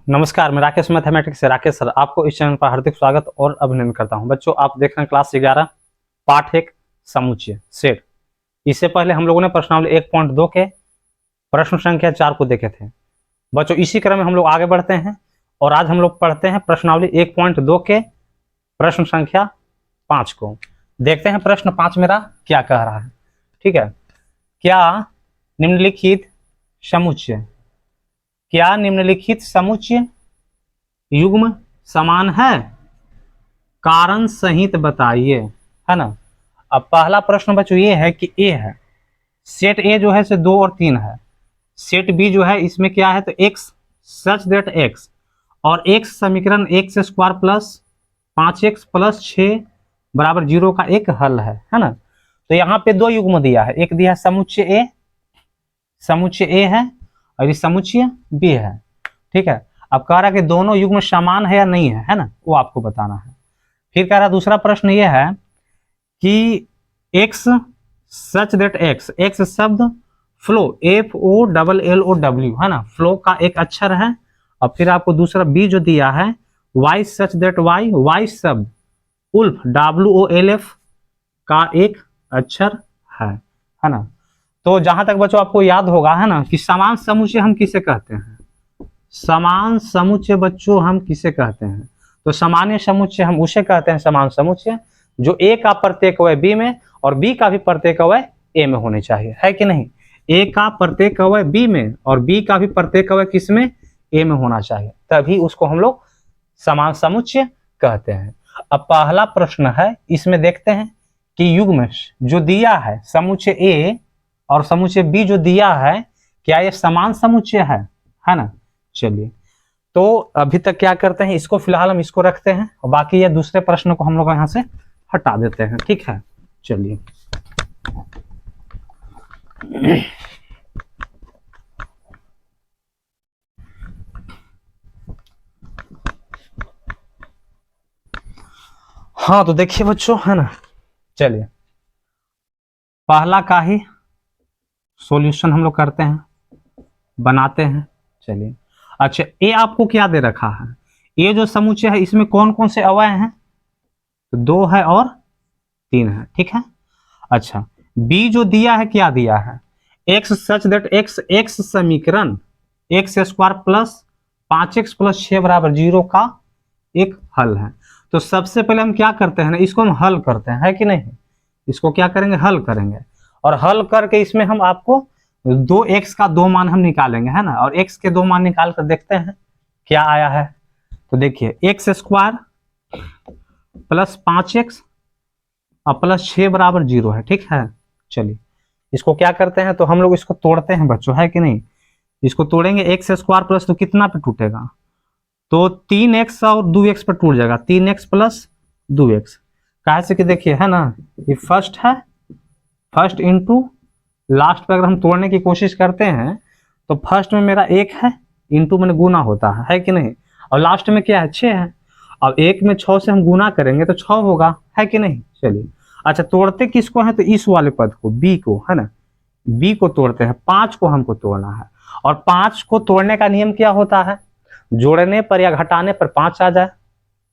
नमस्कार, मैं राकेश मैथमेटिक्स से राकेश सर आपको इस चैनल पर हार्दिक स्वागत और अभिनंदन करता हूं। बच्चों, आप देख रहे हैं क्लास 11 पाठ 1 समुच्चय सेट। इससे पहले हम लोगों ने प्रश्नावली 1.2 के प्रश्न संख्या 4 को देखे थे। बच्चों, इसी क्रम में हम लोग आगे बढ़ते हैं और आज हम लोग पढ़ते हैं प्रश्नावली 1.2 के प्रश्न संख्या 5 को। देखते हैं प्रश्न 5 मेरा क्या कह रहा है। ठीक है, क्या निम्नलिखित समुच्चय युग्म समान है? कारण सहित बताइए, है ना। अब पहला प्रश्न बच्चों ये है कि ए है, सेट ए जो है से 2 और 3 है। सेट बी जो है इसमें क्या है तो x सच दैट x और x समीकरण x square plus 5x plus 6 बराबर 0 का एक हल है ना। तो यहाँ पे दो युग्म दिया है, एक दिया है समुच्चय ए है और ये समुच्चय बी है। ठीक है, अब कह रहा है कि दोनों युग्म समान है या नहीं है ना, वो आपको बताना है। फिर कह रहा है दूसरा प्रश्न ये है कि x सच दैट x शब्द फ्लो FOLLOW है ना, फ्लो का एक अक्षर है। और फिर आपको दूसरा बी जो दिया है y सच दैट y शब्द उल्फ WOLF का एक अक्षर है ना। तो जहां तक बच्चों आपको याद होगा है ना कि समान समुच्चय हम किसे कहते हैं, समान समुच्चय बच्चों हम किसे कहते हैं, तो सामान्य समुच्चय हम उसे कहते हैं समान समुच्चय जो ए का प्रत्येक अवयव बी में और बी का भी प्रत्येक अवयव ए में होने चाहिए, है कि नहीं। ए का प्रत्येक अवयव बी में और बी का भी प्रत्येक अवयव किस में, ए में होना चाहिए, तभी उसको हम लोग समान समुच्चय कहते हैं। अब पहला प्रश्न है, इसमें देखते हैं कि युग्म जो दिया है समुच्चय ए और समुच्चय बी जो दिया है क्या ये समान समुच्चय है ना। चलिए, तो अभी तक क्या करते हैं, इसको फिलहाल हम इसको रखते हैं और बाकी ये दूसरे प्रश्न को हम लोग यहां से हटा देते हैं। ठीक है, चलिए हाँ, तो देखिए बच्चों है ना, चलिए पहला का ही सॉल्यूशन हम लोग करते हैं, बनाते हैं। चलिए, अच्छा ये आपको क्या दे रखा है, ये जो समुच्चय है इसमें कौन कौन से अवयव हैं, तो 2 है और 3 है। ठीक है, अच्छा बी जो दिया है क्या दिया है, x सच दैट x समीकरण x square plus 5x plus 6 बराबर 0 का एक हल है। तो सबसे पहले हम क्या करते हैं ना, इसको हम हल करते हैं, है कि नहीं। इसको क्या करेंगे, हल करेंगे और हल करके इसमें हम आपको 2x का 2 मान हम निकालेंगे, है ना। और x के 2 मान निकाल कर देखते हैं क्या आया है। तो देखिए x स्क्वायर प्लस 5x और प्लस 6 बराबर 0 है। ठीक है, चलिए इसको क्या करते हैं, तो हम लोग इसको तोड़ते हैं बच्चों, है कि नहीं। इसको तोड़ेंगे, x स्क्वायर प्लस तो कितना पे टूटेगा, तो 3x और 2x पर टूट जाएगा, 3x प्लस 2x। कहा से कि देखिए है ना, ये फर्स्ट है, फर्स्ट इंटू लास्ट पे अगर हम तोड़ने की कोशिश करते हैं तो फर्स्ट में मेरा 1 है, इंटू मैंने गुना होता है कि नहीं, और लास्ट में क्या है 6 है। अब 1 में 6 से हम गुना करेंगे तो 6 होगा, है कि नहीं। चलिए, अच्छा तोड़ते किसको है, तो इस वाले पद को, बी को, है ना, बी को तोड़ते हैं। 5 को हमको तोड़ना है और 5 को तोड़ने का नियम क्या होता है, जोड़ने पर या घटाने पर 5 आ जाए,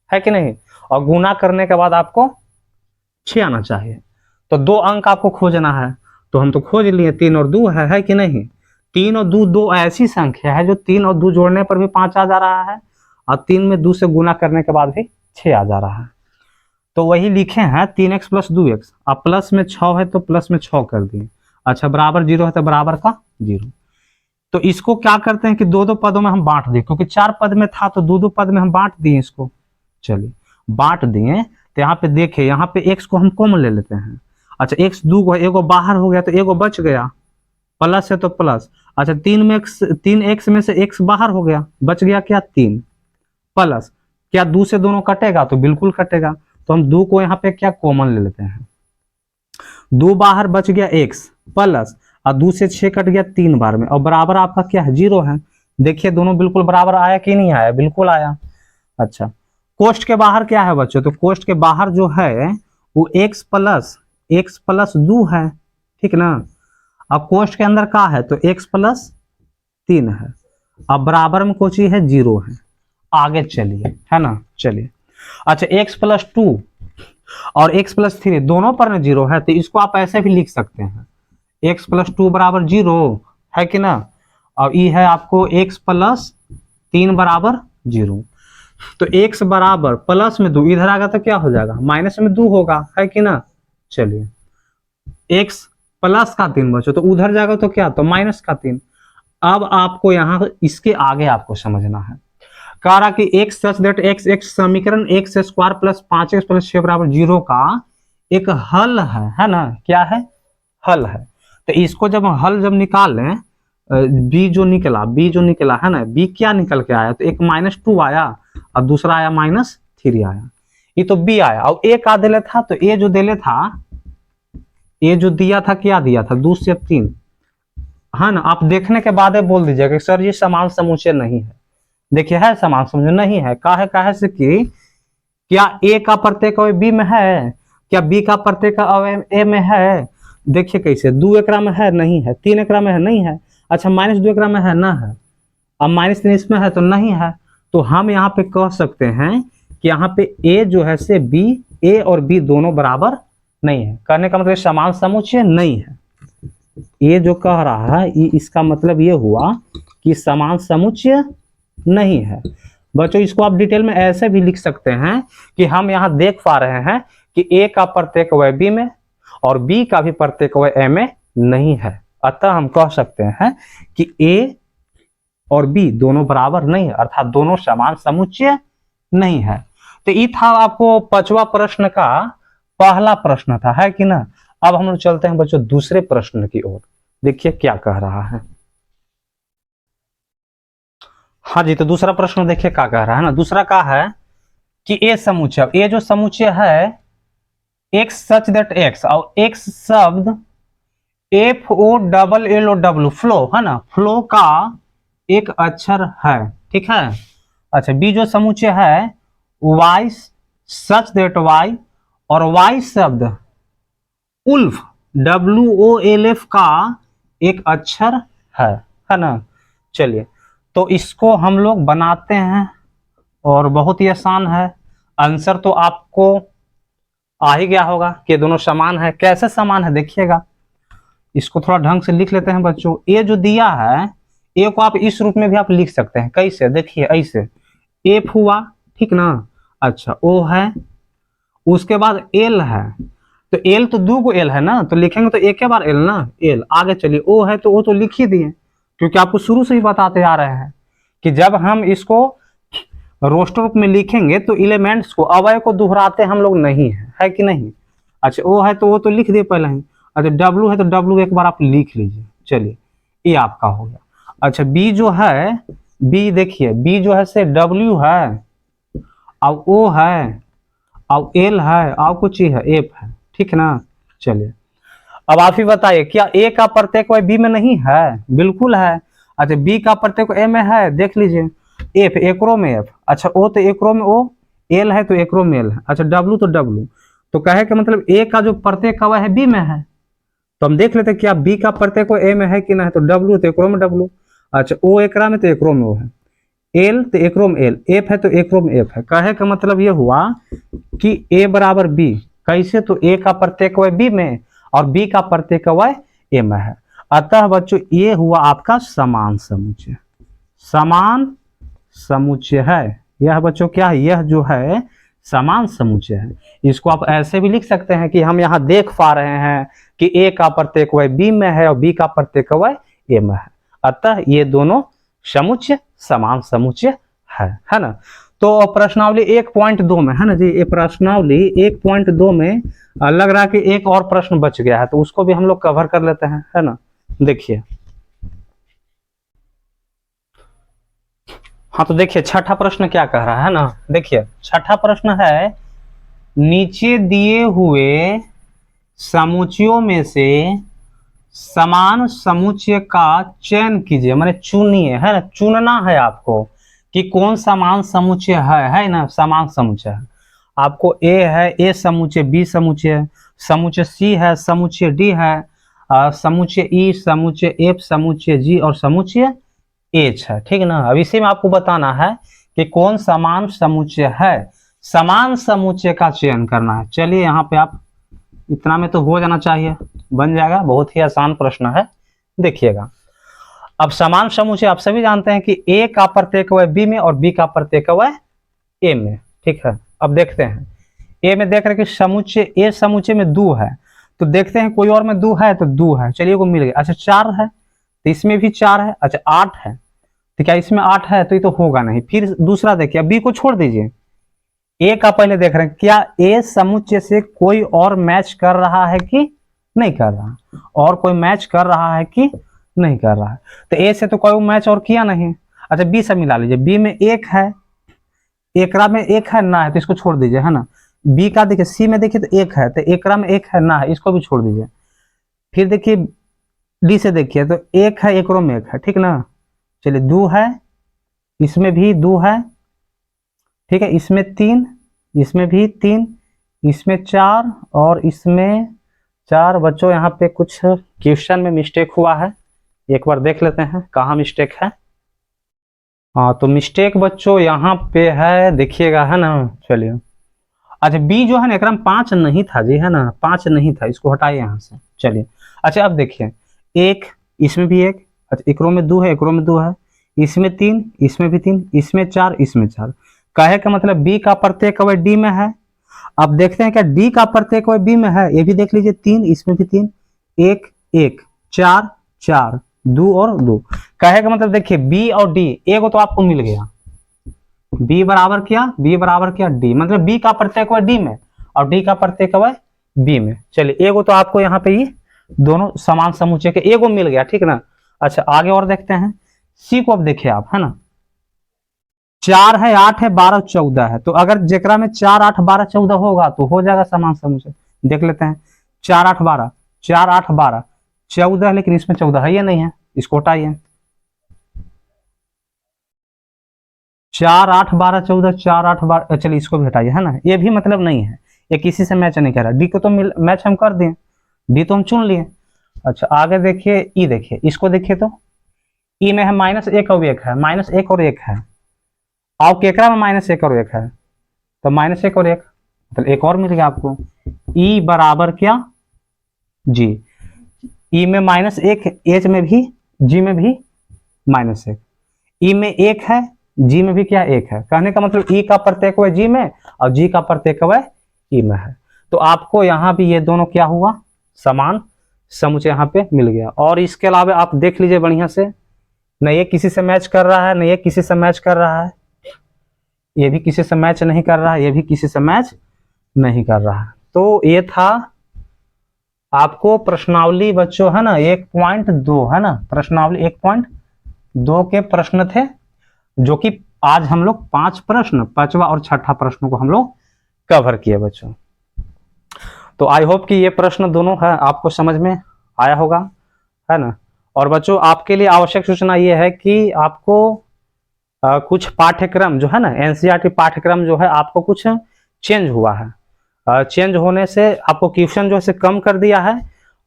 है कि नहीं, और गुना करने के बाद आपको 6 आना चाहिए। तो 2 अंक आपको खोजना है, तो हम तो खोज लिए, 3 और 2 है कि नहीं। 3 और 2 दो ऐसी संख्या है जो 3 और 2 जोड़ने पर भी 5 आ जा रहा है और 3 में 2 से गुना करने के बाद भी 6 आ जा रहा है। तो वही लिखे हैं 3x प्लस 2x, अब प्लस में 6 है तो प्लस में 6 कर दिए। अच्छा बराबर 0 है तो बराबर का 0। तो इसको क्या करते हैं कि 2-2 पदों में हम बांट दिए, क्योंकि 4 पद में था तो 2-2 पद में हम बांट दिए इसको। चलिए बांट दिए, तो यहाँ पे देखिए, यहाँ पे x को हम कॉमन ले लेते हैं। अच्छा x 2 को एगो बाहर हो गया तो एगो बच गया, प्लस है तो प्लस। अच्छा 3x में से x बाहर हो गया, बच गया क्या 3 प्लस, क्या 2 से दोनों कटेगा, तो बिल्कुल कटेगा। तो हम 2 को यहाँ पे क्या कॉमन ले लेते हैं, 2 बाहर बच गया x प्लस और 2 से 6 कट गया 3 बार में, और बराबर आपका क्या है 0 है। देखिए दोनों बिल्कुल बराबर आया कि नहीं आया, बिल्कुल आया। अच्छा कोष्ठ के बाहर क्या है बच्चों, तो कोष्ठ के बाहर जो है वो x प्लस 2 है, ठीक ना। अब कोष्ठ के अंदर क्या है, तो x प्लस 3 है, अब बराबर में कोई चीज है 0 है, आगे चलिए, है ना। चलिए अच्छा, x+2 और x+3 दोनों पर ना 0 है, तो इसको आप ऐसे भी लिख सकते हैं, x+2 बराबर 0 है कि ना, और ये है आपको x+3 बराबर 0। तो x बराबर प्लस में 2 इधर आएगा तो क्या हो जाएगा, माइनस में 2 होगा, है कि ना। चलिए x प्लस का 3 बचो, तो उधर जाएगा तो क्या, तो माइनस का 3। अब आपको यहां इसके आगे आपको समझना है, कह रहा कि x सच दैट x समीकरण x² प्लस 5x प्लस 6 बराबर 0 का एक हल है ना, क्या है, हल है। तो इसको जब हम हल जब निकाल लें, b जो निकला है ना, b क्या निकल के आया, तो एक -2 आया और दूसरा आया -3 आया, ये तो b आया। और a का दिले था, तो a जो दिले था, a जो दिया था, क्या दिया था, 2 से 3, है ना। आप देखने के बाद बोल दीजिएगा सर ये समान समुच्चय नहीं है। देखिए है समान समुच्चय नहीं है, काहे से कि क्या a का प्रत्येक अवयव b में है, क्या b का प्रत्येक अवयव a में है। देखिए कैसे, 2 एकरा में है, नहीं है, 3 एकरा में है, नहीं है, अच्छा -2 एकरा में है, ना है, अब -3 इसमें है तो नहीं है। तो हम यहाँ पे कह सकते हैं कि यहाँ पे a जो है से b, a और b दोनों बराबर नहीं है, कहने का मतलब समान समुच्चय नहीं है। ये जो कह रहा है, इसका मतलब ये हुआ कि समान समुच्चय नहीं है। बच्चों इसको आप डिटेल में ऐसे भी लिख सकते हैं कि हम यहाँ देख पा रहे हैं कि a का प्रत्येक अवयव b में और b का भी प्रत्येक अवयव a में नहीं है, अतः हम कह सकते हैं कि a और b दोनों बराबर नहीं है, अर्थात दोनों समान समुच्चय नहीं है। तो ये था आपको 5वां प्रश्न का पहला प्रश्न था, है कि ना। अब हम लोग चलते हैं बच्चों दूसरे प्रश्न की ओर, देखिए क्या कह रहा है। हाँ जी, तो दूसरा प्रश्न देखिए क्या कह रहा है ना। दूसरा क्या है कि ए समुच्चय, ए जो समुच्चय है x सच दैट x, और x शब्द FOLLOW फ्लो है ना, फ्लो का एक अक्षर है, ठीक है। अच्छा, बी जो समुच्चय है y सच दैट y, और y शब्द उल्फ WOLF का एक अक्षर है ना। चलिए तो इसको हम लोग बनाते हैं, और बहुत ही आसान है, आंसर तो आपको आ ही गया होगा कि दोनों समान है। कैसे समान है देखिएगा, इसको थोड़ा ढंग से लिख लेते हैं बच्चों। ए जो दिया है, ए को आप इस रूप में भी आप लिख सकते हैं, कैसे, देखिए ऐसे, एफ हुआ, ठीक ना। अच्छा ओ है, उसके बाद एल है, तो एल तो 2 एल है ना, तो लिखेंगे तो एक बार एल ना, एल। आगे चलिए ओ है, तो ओ तो लिख ही दिए, क्योंकि आपको शुरू से ही बताते आ रहे हैं कि जब हम इसको रोस्टर रूप में लिखेंगे तो एलिमेंट्स को, अवयव को दोहराते हम लोग नहीं है कि नहीं। अच्छा ओ है तो वो तो लिख दिए पहले ही। अच्छा डब्लू है तो डब्लू एक बार आप लिख लीजिए। चलिए ये आपका हो गया। अच्छा बी जो है, बी देखिए, बी जो है से डब्ल्यू है, और ओ है, और एल है, और कुछ ही है, एफ है, ठीक ना। चलिए अब आप ही बताइए, क्या ए का प्रत्येक बी में नहीं है, बिल्कुल है। अच्छा बी का प्रत्येक ए में है, देख लीजिए, एफ एकरो में एफ, अच्छा ओ तो एकरो में ओ, एल है तो एकरो में एल है, अच्छा डब्लू तो डब्लू, तो कहे का मतलब ए का जो प्रत्येक अवयव है बी में है, तो हम देख लेते हैं क्या बी का प्रत्येक ए में है कि नहीं, तो डब्लू तो एकरो में डब्लू, अच्छा ओ एकरा में तो एकरो में ओ है, एल तो एकरो में एल, एफ है तो एकरो में एफ है। कहे का मतलब ये हुआ कि ए बराबर बी, कैसे, तो ए का प्रत्येक अवयव बी में और बी का प्रत्येक अवयव ए में है, अतः बच्चों ये हुआ आपका समान समुच्चय। समान समुच्चय है यह बच्चों, क्या है, यह जो है समान समुच्चय है। इसको आप ऐसे भी लिख सकते हैं कि हम यहाँ देख पा रहे हैं कि ए का प्रत्येक अवयव बी में है और बी का प्रत्येक अवयव ए में है, अतः ये दोनों समुच्चय समान समुच्चय है ना। तो प्रश्नावली 1.2 में है ना जी, ये प्रश्नावली 1.2 में लग रहा है कि एक और प्रश्न बच गया है, तो उसको भी हम लोग कवर कर लेते हैं, है ना। देखिए हाँ, तो देखिए छठा प्रश्न क्या कह रहा है ना। देखिए छठा प्रश्न है, नीचे दिए हुए समुच्चयों में से समान समुच्चय का चयन कीजिए, माने चुनिए, है ना, चुनना है आपको कि कौन समान समुच्चय है ना, समान समुच्चय है। आपको ए है, ए समुच्चय, बी समुच्चय, समुच्चय सी है, समुच्चय डी है, समुच्चय ई, समुच्चय एफ, समुच्चय जी और समुच्चय एच है, ठीक है ना। अब इसी में आपको बताना है कि कौन समान समुच्चय है, समान समुच्चय का चयन करना है। चलिए यहाँ पे आप इतना में तो हो जाना चाहिए, बन जाएगा, बहुत ही आसान प्रश्न है, देखिएगा। अब समान समुच्चय आप सभी जानते हैं कि ए का प्रत्येक अवयव बी में और बी का प्रत्येक अवयव ए में, ठीक है। अब देखते हैं ए में देख रहे कि समुच्चय ए समुच्चय में 2 है, तो देखते हैं कोई और में 2 है तो 2 है, चलिए को मिल गया। अच्छा 4 है तो इसमें भी 4 है, अच्छा 8 है तो क्या इसमें 8 है, तो ये तो होगा नहीं। फिर दूसरा देखिए, बी को छोड़ दीजिए, ए का पहले देख रहे हैं क्या ए समुच्चय से कोई और मैच कर रहा है कि नहीं कर रहा, और कोई मैच कर रहा है कि नहीं कर रहा है, तो ए से तो कोई मैच और किया नहीं। अच्छा बी से मिला लीजिए, बी में 1 है, एकरा में 1 है ना है तो इसको छोड़ दीजिए, है ना। बी का देखिए, सी में देखिए तो 1 है, तो एकरा में 1 है ना है, इसको भी छोड़ दीजिए। फिर देखिए डी से देखिए तो 1 है, एकरो में 1 है, ठीक ना। चलिए 2 है, इसमें भी 2 है, ठीक है, इसमें 3, इसमें भी 3, इसमें 4 और इसमें 4। बच्चों यहाँ पे कुछ क्वेश्चन में मिस्टेक हुआ है, एक बार देख लेते हैं कहाँ मिस्टेक है। हाँ तो मिस्टेक बच्चों यहाँ पे है, देखिएगा, है ना। चलिए अच्छा बी जो है ना, एकदम 5 नहीं था जी, है ना, 5 नहीं था, इसको हटाइए यहाँ से। चलिए अच्छा अब देखिए 1, इसमें भी 1, अच्छा एकरो में 2 है, एकरो में 2 है, इसमें 3, इसमें भी 3, इसमें 4, इसमें 4। कहे का मतलब बी का प्रत्येक अवयव डी में है। अब देखते हैं क्या डी का प्रत्येक अवयव बी में है, ये भी देख लीजिए 3, इसमें भी 3, 1 1 4 4 2 और 2। कहे का मतलब देखिए बी और डी एगो तो आपको मिल गया, बी बराबर क्या, बी बराबर क्या डी, मतलब बी का प्रत्येक अवयव डी में और डी का प्रत्येक अवयव बी में। चलिए एगो तो आपको यहाँ पे ये दोनों समान समुच्चय के एगो मिल गया, ठीक ना। अच्छा आगे और देखते हैं सी को, अब देखिए आप, है ना, 4 है, 8 है, 12 14 है, तो अगर जेकरा में 4 8 12 14 होगा तो हो जाएगा समान समुच्चय। देख लेते हैं 4 8 12, 4 8 12 14, लेकिन इसमें 14 है या नहीं है, इसको हटाइए। 4 8 12 14, 4 8 12, चलिए इसको भी हटाइए, है ना, ये भी मतलब नहीं है, ये किसी से मैच नहीं कर रहा। डी को तो मैच हम कर दिए, डी तो हम चुन लिए। अच्छा आगे देखिए ई, देखिए इसको देखिए तो ई में है -1 और 1 है, -1 और 1 है, और केकरा में -1 और 1 है, तो -1 और 1, मतलब एक और मिल गया आपको। ई बराबर क्या जी, ई में -1, एच में भी, जी में भी -1, ई में 1 है, जी में भी क्या 1 है, कहने का मतलब ई का प्रत्येक अवयव जी में और जी का प्रत्येक अवयव ई में है। तो आपको यहाँ भी ये दोनों क्या हुआ, समान समुच्चय यहाँ पे मिल गया। और इसके अलावा आप देख लीजिए बढ़िया से, न ये किसी से मैच कर रहा है, न ये किसी से मैच कर रहा है, ये भी किसी से मैच नहीं कर रहा है, ये भी किसी से मैच नहीं कर रहा है। तो ये था आपको प्रश्नावली बच्चों, है ना, 1.2, है ना, प्रश्नावली 1.2 के प्रश्न थे, जो कि आज हम लोग 5 प्रश्न, 5वां और 6ठा प्रश्नों को हम लोग कवर किए बच्चों। तो आई होप कि ये प्रश्न दोनों है आपको समझ में आया होगा, है ना। और बच्चों आपके लिए आवश्यक सूचना ये है कि आपको कुछ पाठ्यक्रम जो है ना, एनसीईआरटी पाठ्यक्रम जो है आपको कुछ चेंज हुआ है। चेंज होने से आपको क्वेश्चन जो है कम कर दिया है,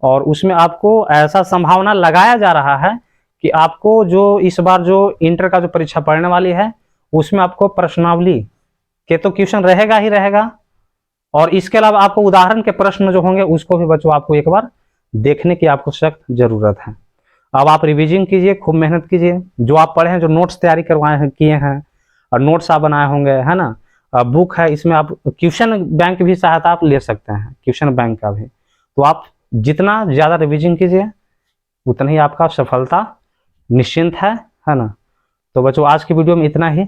और उसमें आपको ऐसा संभावना लगाया जा रहा है कि आपको जो इस बार जो इंटर का जो परीक्षा पढ़ने वाली है उसमें आपको प्रश्नावली के तो क्वेश्चन रहेगा ही रहेगा, और इसके अलावा आपको उदाहरण के प्रश्न जो होंगे उसको भी बच्चों आपको एक बार देखने की आपको सख्त जरूरत है। अब आप रिवीजन कीजिए, खूब मेहनत कीजिए, जो आप पढ़े हैं, जो नोट्स तैयारी करवाए हैं, किए हैं, और नोट्स आप बनाए होंगे, है ना, बुक है, इसमें आप क्वेश्चन बैंक भी सहायता आप ले सकते हैं, क्वेश्चन बैंक का भी। तो आप जितना ज़्यादा रिवीजन कीजिए उतना ही आपका सफलता निश्चिंत है ना। तो बच्चों आज की वीडियो में इतना ही,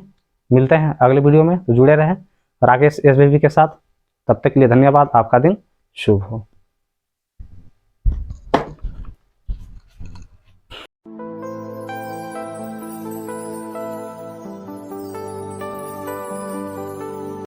मिलते हैं अगले वीडियो में, तो जुड़े रहें राकेश SBB के साथ। तब तक के लिए धन्यवाद, आपका दिन शुभ हो।